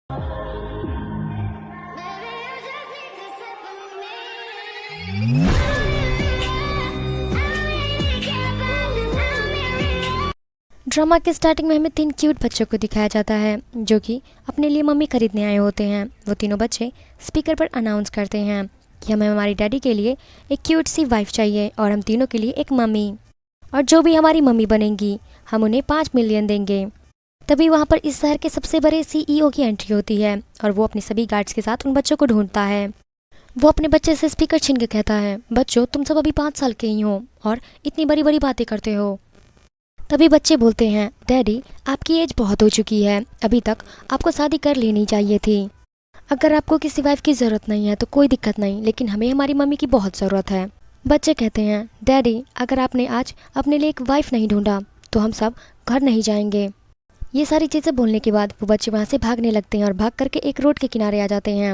Drama के starting में हमें 3 क्यूट बच्चों को दिखाया जाता है जो कि अपने लिए मम्मी खरीदने आए होते हैं। वो तीनों बच्चे स्पीकर पर अनाउंस करते हैं कि हमें हमारी डैडी के लिए एक क्यूट सी वाइफ चाहिए और हम तीनों के लिए एक मम्मी, और जो भी हमारी मम्मी बनेंगी हम उन्हें 5 मिलियन देंगे। तभी वहाँ पर इस शहर के सबसे बड़े CEO की एंट्री होती है और वो अपने सभी गार्ड्स के साथ उन बच्चों को ढूंढता है। वो अपने बच्चे से स्पीकर छीन के कहता है, बच्चों तुम सब अभी 5 साल के ही हो और इतनी बड़ी बड़ी बातें करते हो। तभी बच्चे बोलते हैं, डैडी आपकी एज बहुत हो चुकी है, अभी तक आपको शादी कर लेनी चाहिए थी। अगर आपको किसी वाइफ की ज़रूरत नहीं है तो कोई दिक्कत नहीं, लेकिन हमें हमारी मम्मी की बहुत ज़रूरत है। बच्चे कहते हैं, डैडी अगर आपने आज अपने लिए एक वाइफ नहीं ढूंढा तो हम सब घर नहीं जाएंगे। ये सारी चीज़ें बोलने के बाद वो बच्चे वहाँ से भागने लगते हैं और भाग करके एक रोड के किनारे आ जाते हैं।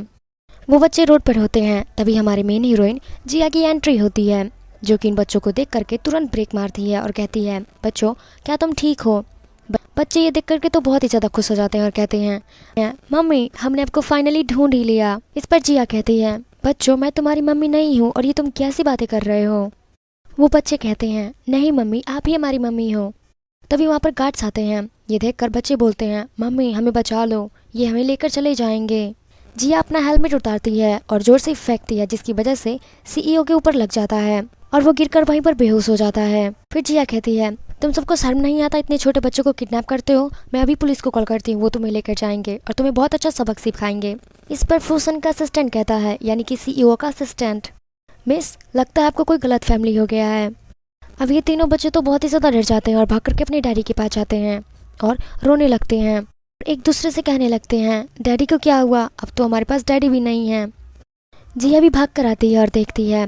वो बच्चे रोड पर होते हैं तभी हमारी मेन हीरोइन जिया की एंट्री होती है, जो कि इन बच्चों को देख करके तुरंत ब्रेक मारती है और कहती है, बच्चों क्या तुम ठीक हो। बच्चे ये देख करके तो बहुत ही ज़्यादा खुश हो जाते हैं और कहते हैं, मम्मी हमने आपको फाइनली ढूंढ ही लिया। इस पर जिया कहती है, बच्चों मैं तुम्हारी मम्मी नहीं हूँ और ये तुम कैसी बातें कर रहे हो। वो बच्चे कहते हैं, नहीं मम्मी आप ही हमारी मम्मी हो। तभी वहाँ पर गार्ड्स आते हैं। ये देख कर बच्चे बोलते हैं, मम्मी हमें बचा लो, ये हमें लेकर चले जाएंगे। जिया अपना हेलमेट उतारती है और जोर से फेंकती है, जिसकी वजह से CEO के ऊपर लग जाता है और वो गिरकर वहीं पर बेहोश हो जाता है। फिर जिया कहती है, तुम सबको शर्म नहीं आता, इतने छोटे बच्चों को किडनैप करते हो। मैं अभी पुलिस को कॉल करती हूँ, वो तुम्हें लेकर जाएंगे और तुम्हें बहुत अच्छा सबक सिखाएंगे। इस पर फूसन का असिस्टेंट कहता है, यानी कि CEO का असिस्टेंट, मिस लगता है आपको कोई गलत फैमिली हो गया है। अब ये तीनों बच्चे तो बहुत ही ज़्यादा डर जाते हैं और भाग करके अपने डैडी के पास जाते हैं और रोने लगते हैं। एक दूसरे से कहने लगते हैं, डैडी को क्या हुआ, अब तो हमारे पास डैडी भी नहीं है। जिया भी भाग कर आती है और देखती है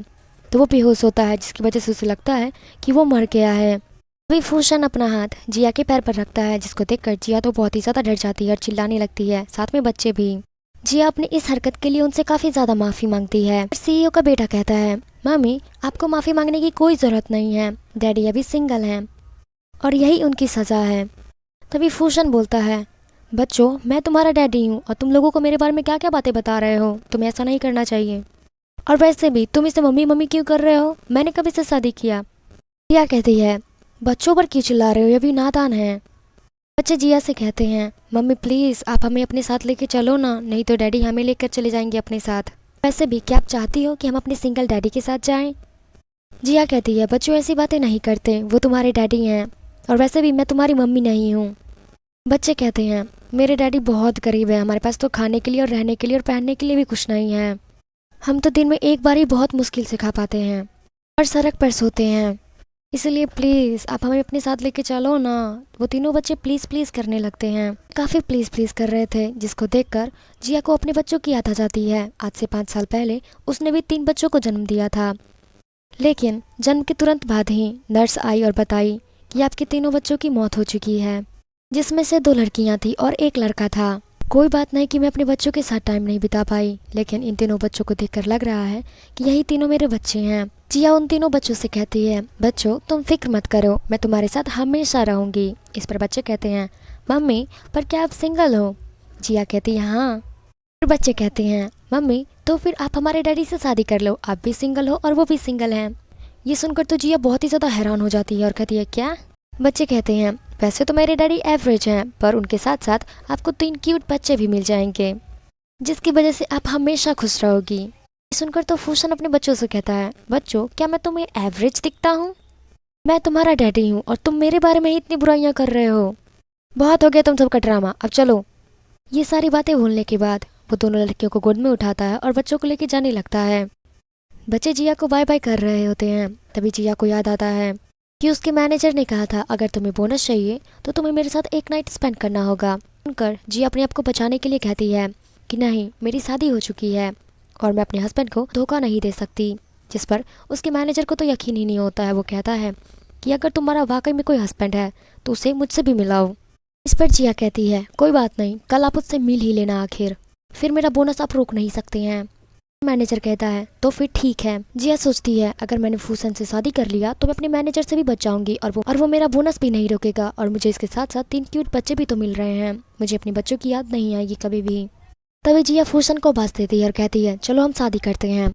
तो वो बेहोश होता है, जिसकी वजह से उसे लगता है कि वो मर गया है। तभी फूशन अपना हाथ जिया के पैर पर रखता है, जिसको देखकर जिया तो बहुत ही ज़्यादा डर जाती है और चिल्लाने लगती है, साथ में बच्चे भी। जिया अपनी इस हरकत के लिए उनसे काफ़ी ज़्यादा माफ़ी मांगती है। CEO का बेटा कहता है, मम्मी आपको माफ़ी मांगने की कोई ज़रूरत नहीं है, डैडी अभी सिंगल हैं और यही उनकी सज़ा है। तभी फूशन बोलता है, बच्चों मैं तुम्हारा डैडी हूँ और तुम लोगों को मेरे बारे में क्या क्या बातें बता रहे हो, तुम्हें ऐसा नहीं करना चाहिए। और वैसे भी तुम इसे मम्मी मम्मी क्यों कर रहे हो, मैंने कभी से शादी किया। जिया कहती है, बच्चों पर क्यों चिल्ला रहे हो, ये भी नादान है। बच्चे जिया से कहते हैं, मम्मी प्लीज़ आप हमें अपने साथ लेके चलो ना, नहीं तो डैडी हमें लेकर चले जाएंगे अपने साथ। वैसे भी क्या आप चाहती हो कि हम अपने सिंगल डैडी के साथ जाएं? जिया कहती है, बच्चों ऐसी बातें नहीं करते, वो तुम्हारे डैडी हैं और वैसे भी मैं तुम्हारी मम्मी नहीं हूँ। बच्चे कहते हैं, मेरे डैडी बहुत गरीब है, हमारे पास तो खाने के लिए और रहने के लिए और पहनने के लिए भी कुछ नहीं है। हम तो दिन में एक बार ही बहुत मुश्किल से खा पाते हैं और सड़क पर सोते हैं, इसलिए प्लीज़ आप हमें अपने साथ लेके चलो ना। वो तीनों बच्चे प्लीज़ प्लीज़ करने लगते हैं, काफ़ी प्लीज़ प्लीज़ कर रहे थे, जिसको देखकर जिया को अपने बच्चों की याद आ जाती है। आज से 5 साल पहले उसने भी 3 बच्चों को जन्म दिया था, लेकिन जन्म के तुरंत बाद ही नर्स आई और बताई कि आपके तीनों बच्चों की मौत हो चुकी है, जिसमें से 2 लड़कियां थी और 1 लड़का था। कोई बात नहीं कि मैं अपने बच्चों के साथ टाइम नहीं बिता पाई, लेकिन इन तीनों बच्चों को देखकर लग रहा है कि यही तीनों मेरे बच्चे हैं। जिया उन तीनों बच्चों से कहती है, बच्चों तुम फिक्र मत करो, मैं तुम्हारे साथ हमेशा रहूंगी। इस पर बच्चे कहते हैं, मम्मी पर क्या आप सिंगल हो? जिया कहती है, हाँ। फिर बच्चे कहते हैं, मम्मी तो फिर आप हमारे डैडी से शादी कर लो, आप भी सिंगल हो और वो भी सिंगल हैं। ये सुनकर तो जिया बहुत ही ज़्यादा हैरान हो जाती है और कहती है, क्या? बच्चे कहते हैं, वैसे तो मेरे डैडी एवरेज हैं, पर उनके साथ साथ आपको 3 क्यूट बच्चे भी मिल जाएंगे, जिसकी वजह से आप हमेशा खुश रहोगी। सुनकर तो फूशन अपने बच्चों से कहता है, बच्चों क्या मैं तुम्हें एवरेज दिखता हूँ? मैं तुम्हारा डैडी हूँ और तुम मेरे बारे में ही इतनी बुराइयाँ कर रहे हो। बहुत हो गया तुम सबका ड्रामा, अब चलो। ये सारी बातें बोलने के बाद वो दोनों लड़कियों को गोद में उठाता है और बच्चों को लेके जाने लगता है। बच्चे जिया को बाय बाय कर रहे होते हैं, तभी जिया को याद आता है कि उसके मैनेजर ने कहा था, अगर तुम्हें बोनस चाहिए तो तुम्हें मेरे साथ एक नाइट स्पेंड करना होगा। सुनकर जिया अपने आप को बचाने के लिए कहती है कि नहीं, मेरी शादी हो चुकी है और मैं अपने हस्बैंड को धोखा नहीं दे सकती। जिस पर उसके मैनेजर को तो यकीन ही नहीं होता है। वो कहता है कि अगर तुम्हारा वाकई में कोई हस्बैंड है तो उसे मुझसे भी मिलाओ। इस पर जिया कहती है, कोई बात नहीं, कल आप उससे मिल ही लेना, आखिर फिर मेरा बोनस आप रोक नहीं सकते हैं। मैनेजर कहता है तो फिर ठीक है। जिया सोचती है अगर मैंने फूसन से शादी कर लिया तो मैं अपने मैनेजर से भी बच जाऊंगी और वो मेरा बोनस भी नहीं रोकेगा और मुझे इसके साथ साथ 3 क्यूट बच्चे भी तो मिल रहे हैं। मुझे अपने बच्चों की याद नहीं आएगी कभी भी। तभी जिया फूसन को बांस देती है और कहती है चलो हम शादी करते हैं।